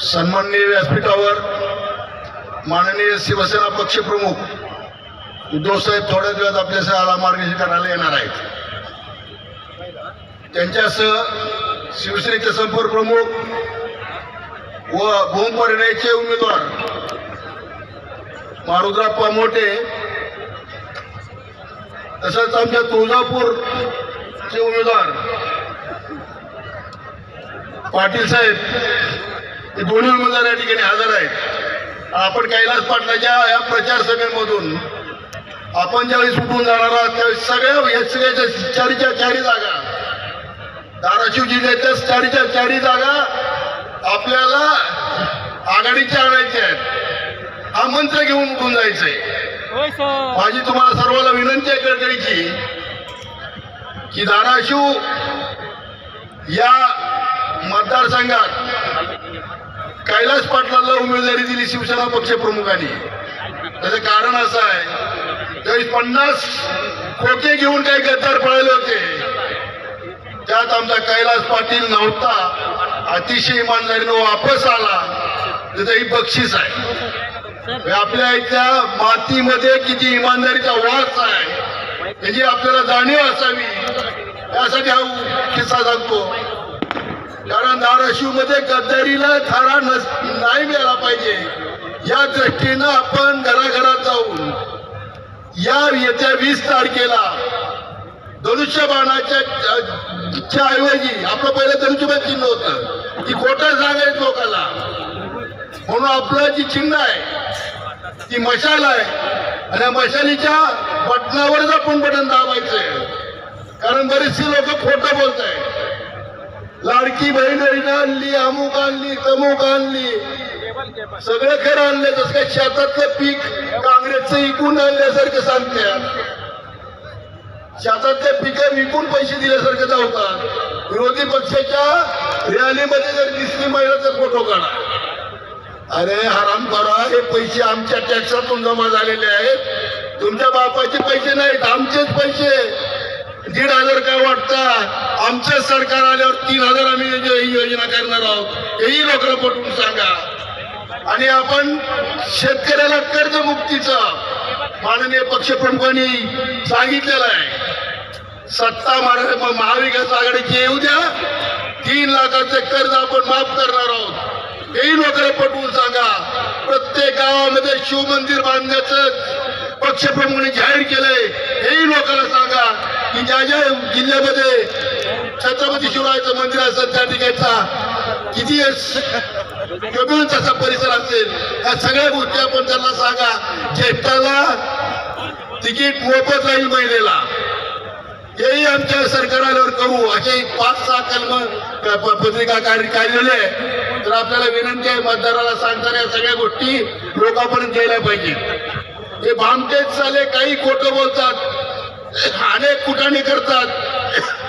सन्माननीय व्यासपीठावर माननीय शिवसेना पक्षप्रमुख उद्धव साहेब थोड्याच वेळात आपल्याला मार्गदर्शन करायला येणार आहेत. त्यांच्यासह शिवसेनेचे संपर्क प्रमुख व भूमपर्यायाचे उमेदवार मारुद्राप्पा मोठे, तसंच आमच्या तुळजापूरचे उमेदवार पाटील साहेब, हे दोन्ही उमेदवार या ठिकाणी हजर आहेत. आपण कैलास पाटलाच्या या प्रचार सभेमधून आपण ज्यावेळी सुटून जाणार आहात त्यावेळी सगळ्याच्या चारी जागा, धाराशिव जिल्ह्याच्या चारी जागा आपल्याला आघाडीच्या आणायच्या आहेत. हा मंत्र घेऊन उठून जायचंय. माझी तुम्हाला सर्वांना विनंती आहे कळकळीची की धाराशिव या मतदारसंघात कैलास पाटलांना उमेदवारी दिली शिवसेना पक्षप्रमुखांनी. त्याचं कारण असं आहे, त्यावेळी 50 खोके घेऊन काही गद्दार पळाले होते, त्यात आमचा कैलास पाटील नव्हता, अतिशय इमानदारीनं वापस आला. त्याचं ही बक्षीस आहे. आपल्या इथल्या मातीमध्ये किती इमानदारीचा वास आहे याची आपल्याला जाणीव असावी, यासाठी हा किस्सा सांगतो. कारण धाराशिव मध्ये गद्दारीला थारा नाही मिळाला पाहिजे या दृष्टीनं आपण घराघरात जाऊन या येत्या 20 तारखेला धनुष्यबाणाच्या ऐवजी आपलं पहिलं धनुष्यबाण चिन्ह होतं, ती खोटं सांगायचं लोकांना. म्हणून आपलं जी चिन्ह आहे ती मशाल आहे आणि या मशालीच्या बटनावरच आपण बटन दाबायचंय. कारण बरेचसे लोक खोटं बोलत आहेत. लाडकी बहीण आणली, अमुक आणली, तमुक आणली, सगळं खरं आणलं. जसं काय शेतातलं पीक काँग्रेसचं विकून आणल्यासारखं सांगतात, शेतातले पिकं विकून पैसे दिल्यासारखं धावतात. विरोधी पक्षाच्या रॅलीमध्ये जर दिसली महिला तर फोटो काढा. अरे हराम करा, हे पैसे आमच्या टॅक्सातून जमा झालेले आहेत, तुमच्या बापाचे पैसे नाहीत, आमचेच पैसे. 1,500 काय वाटतं, आमचं सरकार आल्यावर 3,000 आम्ही ही योजना करणार आहोत, हेही लोकांना पटवून सांगा. आणि आपण शेतकऱ्याला कर्जमुक्तीचं माननीय पक्षप्रमुखांनी सांगितलेलं आहे. सत्ता महाविकास आघाडीची येऊ द्या, 3 लाखाचे कर्ज आपण माफ करणार आहोत, हेही लोकांना पटवून सांगा. प्रत्येक गावामध्ये शिवमंदिर बांधण्याचं पक्षप्रमुखांनी जाहीर केलंय, हेही लोकांना सांगा की ज्या ज्या जिल्ह्यामध्ये छत्रपती शिवरायाचं मंदिर असेल त्या ठिकाणचा किती तसा परिसर असेल, या सगळ्या गोष्टी आपण त्यांना सांगा. ज्येष्ठाला तिकीट मोफत राहील महिलेला, हेही आमच्या सरकार आल्यावर करू. असे 5-6 कलम पत्रिका काढलेले आहे. तर आपल्याला विनंती आहे, मतदाराला सांगताना या सगळ्या गोष्टी लोकांपर्यंत गेल्या पाहिजेत. हे भामटेच झाले, काही खोटं बोलतात, अनेक कुटाणे करतात,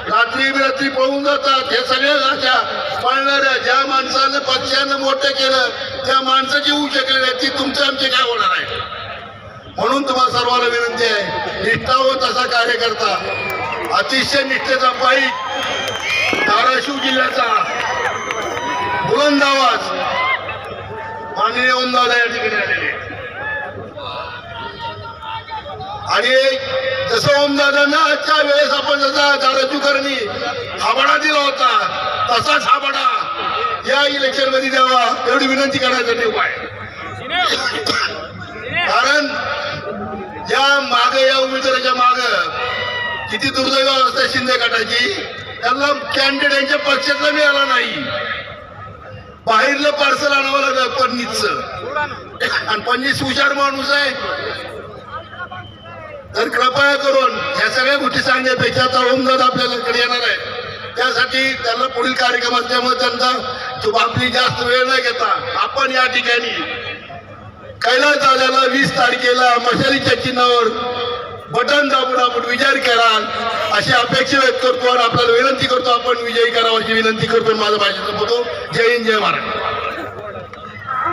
रात्री पळून जातात. हे सगळ्या अशा पळणाऱ्या ज्या माणसानं पक्षानं मोठं केलं त्या माणसाची होऊ शकले नाही, ती तुमचे आमचे काय होणार आहे. म्हणून तुम्हाला सर्वांना विनंती आहे, निष्ठावंत असा कार्यकर्ता, अतिशय निष्ठेचा पायी, धाराशिव जिल्ह्याचा बुलंद आवाज माननीय ओमदादा या ठिकाणी आलेले. आणि जसं ओमदादांना आजच्या वेळेस आपण जसा धाराशिवकरांनी हाबाडा दिला होता तसाच हाबाडा या इलेक्शन मध्ये द्यावा, एवढी विनंती करायसाठी उपाय. कारण या माग, या उमेदवाराच्या माग किती दुर्दैव अवस्था शिंदे गटाची, त्यांना कॅन्डिडेटच्या पक्षातला मिळाला नाही, बाहेरलं पार्सल आणावं लागलं पन्नीसचं. आणि पन्नीस हुशार माणूस आहे. तर कृपया करून या सगळ्या गोष्टी सांगण्यापेक्षा आता ओमदादा आपल्याकडे येणार आहे, त्यासाठी त्यांना पुढील कार्यक्रम असल्यामुळे त्यांचा आपली जास्त वेळ न घेता आपण या ठिकाणी कैलास दादाला 20 तारखेला मशालीच्या चिन्हावर बटन दाबून आपण विजय कराल अशी अपेक्षा व्यक्त करतो आणि आपल्याला विनंती करतो, आपण विजयी करावा अशी विनंती करतो. माझं भाषण संपवतो. जय हिंद, जय महाराष्ट्र.